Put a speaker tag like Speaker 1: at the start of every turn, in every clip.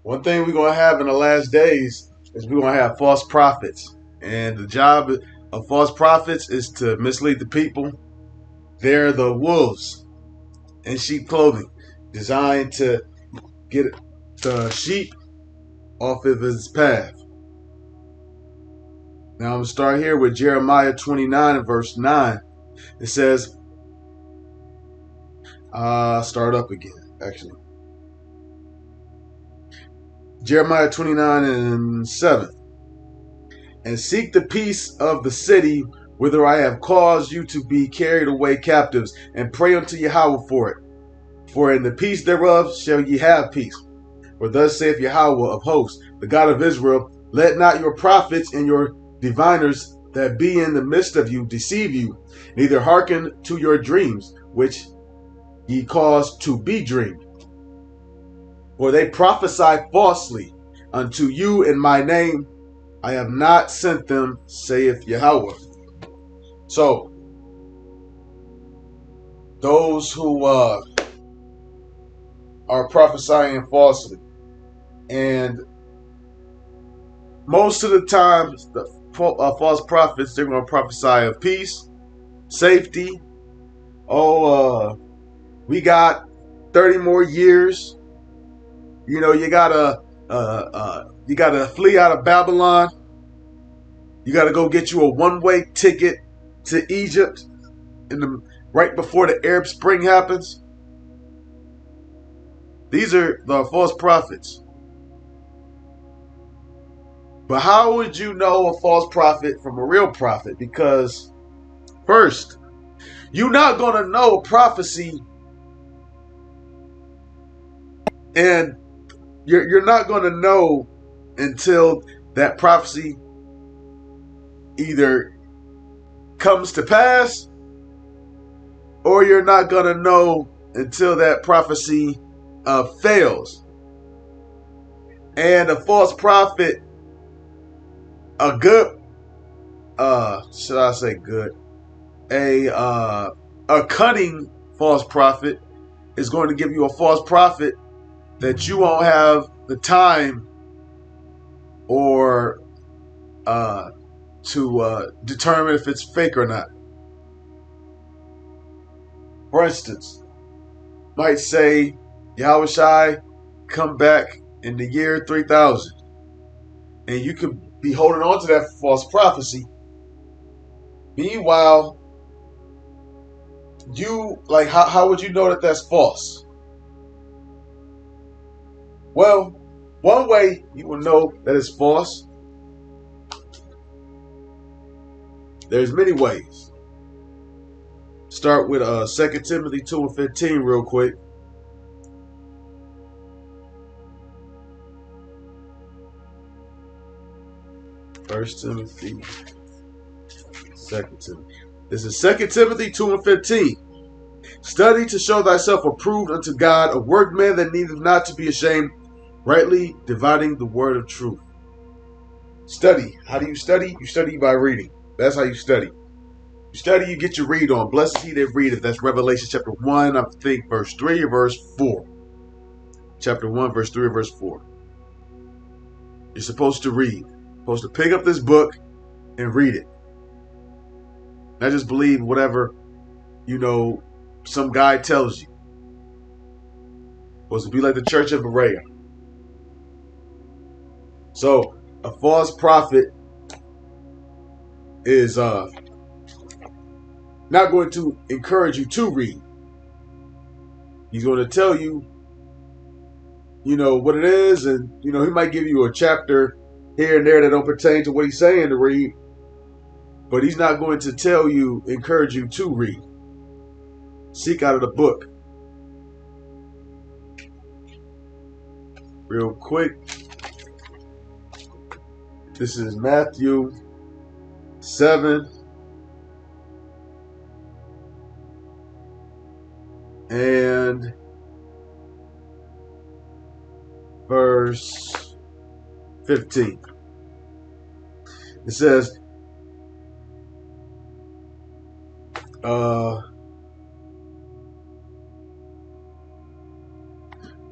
Speaker 1: One thing we're going to have in the last days is we're going to have false prophets. And the job of false prophets is to mislead the people. They're the wolves in sheep clothing, designed to get the sheep off of his path. Now I'm going to start here with Jeremiah 29 and verse 9. It says, start up again, actually. Jeremiah 29 and 7. And seek the peace of the city whither I have caused you to be carried away captives, and pray unto Yahweh for it. For in the peace thereof shall ye have peace. For thus saith Yahweh of hosts, the God of Israel, let not your prophets and your diviners that be in the midst of you deceive you, neither hearken to your dreams, which ye cause to be dreamed. For they prophesy falsely unto you in my name. I have not sent them, saith Yahweh. So, those who are prophesying falsely, and most of the time, the false prophets, they're going to prophesy of peace, safety. We got 30 more years. You know, you gotta flee out of Babylon. You gotta go get you a one-way ticket to Egypt right before the Arab Spring happens. These are the false prophets. But how would you know a false prophet from a real prophet? Because first, you're not going to know a prophecy, and you're not going to know until that prophecy either comes to pass, or you're not going to know until that prophecy fails. And a false prophet, a good, should I say good? A cunning false prophet is going to give you a false prophet that you won't have the time or to determine if it's fake or not. For instance, might say Yahweh Shai come back in the year 3000, and you could be holding on to that false prophecy. Meanwhile, how would you know that that's false? Well, one way you will know that it's false, there's many ways. Start with 2 Timothy 2 and 15 real quick. First Timothy, 2 Timothy. This is 2 Timothy 2 and 15. Study to show thyself approved unto God, a workman that needeth not to be ashamed, rightly dividing the word of truth. Study. How do you study? You study by reading. That's how you study. You study, you get your read on. Blessed is he that readeth. That's Revelation chapter 1, I think, verse 3 or verse 4. Chapter 1, verse 3 or verse 4. You're supposed to read. You're supposed to pick up this book and read it. Not just believe whatever, some guy tells you. Supposed to be like the Church of Berea. So, a false prophet is not going to encourage you to read. He's going to tell you, what it is, and, he might give you a chapter here and there that don't pertain to what he's saying to read, but he's not going to encourage you to read. Seek out of the book. Real quick. This is Matthew 7 and verse 15. It says,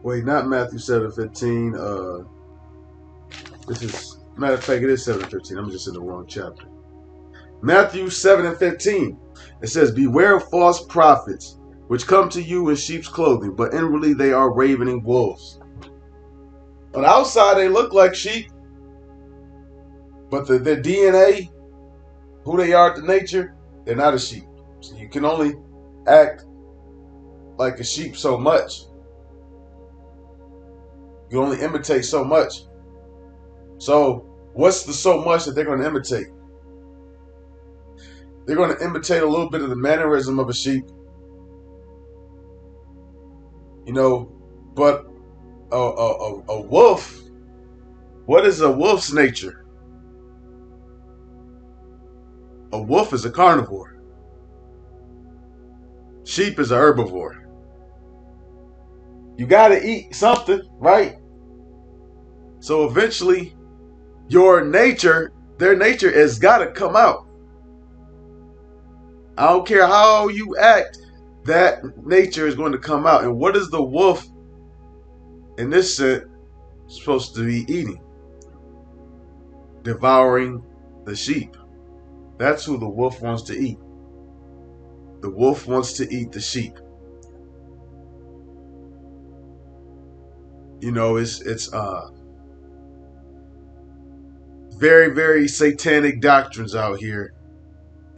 Speaker 1: Wait, not Matthew 7:15. This is, matter of fact, it is 7:15. I'm just in the wrong chapter. Matthew 7:15. It says, "Beware of false prophets, which come to you in sheep's clothing, but inwardly they are ravening wolves." On the outside, they look like sheep, but their DNA, who they are to nature, they're not a sheep. So you can only act like a sheep so much. You only imitate so much. So what's the so much that they're going to imitate? They're going to imitate a little bit of the mannerism of a sheep, but a wolf, what is a wolf's nature? A wolf is a carnivore. Sheep is a herbivore. You got to eat something, right? So eventually, their nature has got to come out. I don't care how you act, that nature is going to come out. And what is the wolf, in this sense, supposed to be eating? Devouring the sheep. That's who the wolf wants to eat. The wolf wants to eat the sheep. It's very, very satanic doctrines out here.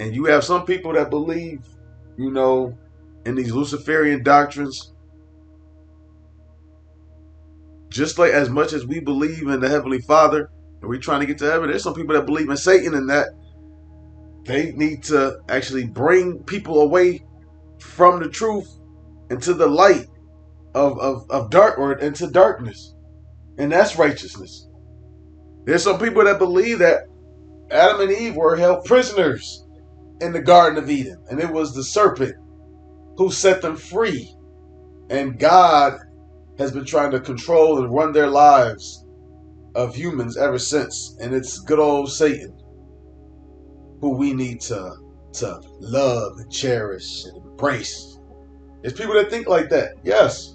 Speaker 1: And you have some people that believe, in these Luciferian doctrines. Just like as much as we believe in the Heavenly Father, and we're trying to get to heaven, there's some people that believe in Satan, and that they need to actually bring people away from the truth into the light of dark, or into darkness. And that's righteousness. There's some people that believe that Adam and Eve were held prisoners in the Garden of Eden, and it was the serpent who set them free. And God has been trying to control and run their lives of humans ever since. And it's good old Satan who we need to love and cherish and embrace. There's people that think like that, yes.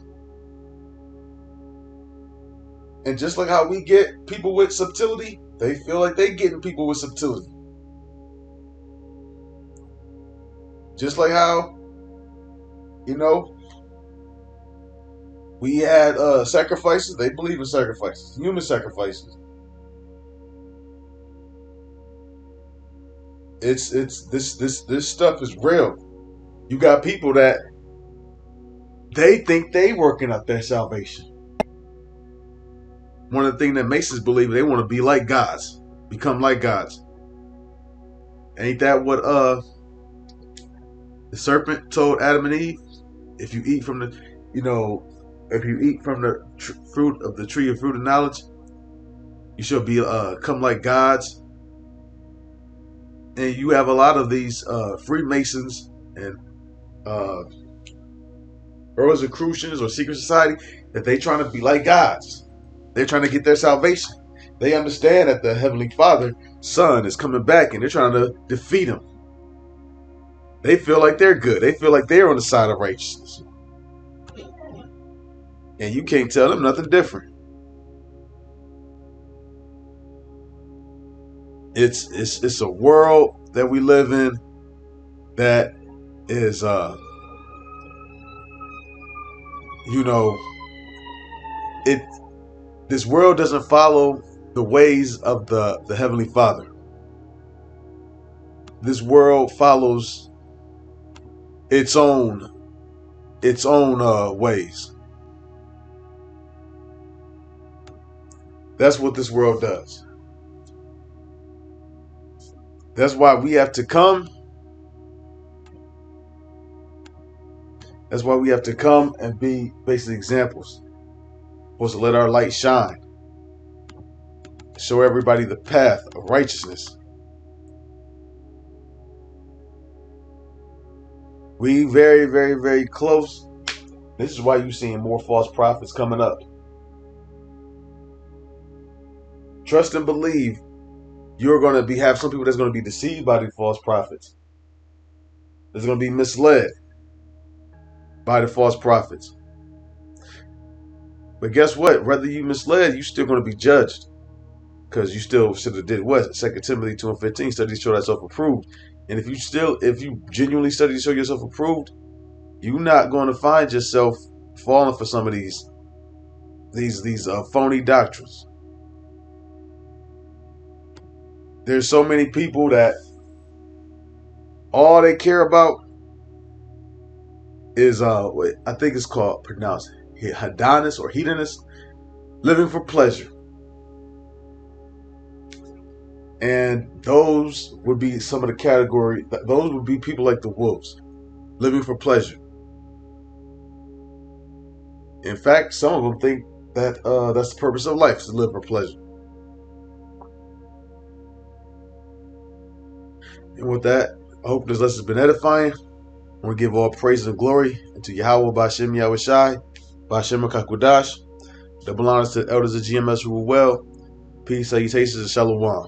Speaker 1: And just like how we get people with subtlety, they feel like they getting people with subtlety. Just like how, we had sacrifices. They believe in sacrifices, human sacrifices. It's this stuff is real. You got people that they think they working up their salvation. One of the things that makes us believe they want to be like gods, become like gods. Ain't that what the serpent told Adam and Eve? If you eat from the, fruit of the tree of fruit of knowledge, you shall be come like gods. And you have a lot of these Freemasons and Rosicrucians or secret society that they trying to be like gods. They're trying to get their salvation. They understand that the Heavenly Father, Son, is coming back, and they're trying to defeat him. They feel like they're good. They feel like they're on the side of righteousness. And you can't tell them nothing different. It's a world that we live in that is this world doesn't follow the ways of the Heavenly Father. This world follows its own ways. That's what this world does. That's why we have to come. That's why we have to come and be basic examples. We're supposed to let our light shine. Show everybody the path of righteousness. We very, very, very close. This is why you're seeing more false prophets coming up. Trust and believe you're going to have some people that's going to be deceived by these false prophets. That's going to be misled by the false prophets. But guess what? Whether you misled, you're still going to be judged. Because you still should have did what? 2 Timothy 2:15, study to show thyself approved. And if you genuinely study to show yourself approved, you're not going to find yourself falling for some of these phony doctrines. There's so many people that all they care about is I think it's called pronounced hedonist or hedonist, living for pleasure. And those would be some of the category. Those would be people like the wolves, living for pleasure. In fact, some of them think that that's the purpose of life, is to live for pleasure. And with that, I hope this lesson has been edifying. I want to give all praise and glory unto Yahweh, Bashem Yahushai, Bashem Kakudash. Double honors to the elders of GMS who were well. Peace, salutations, and shalom.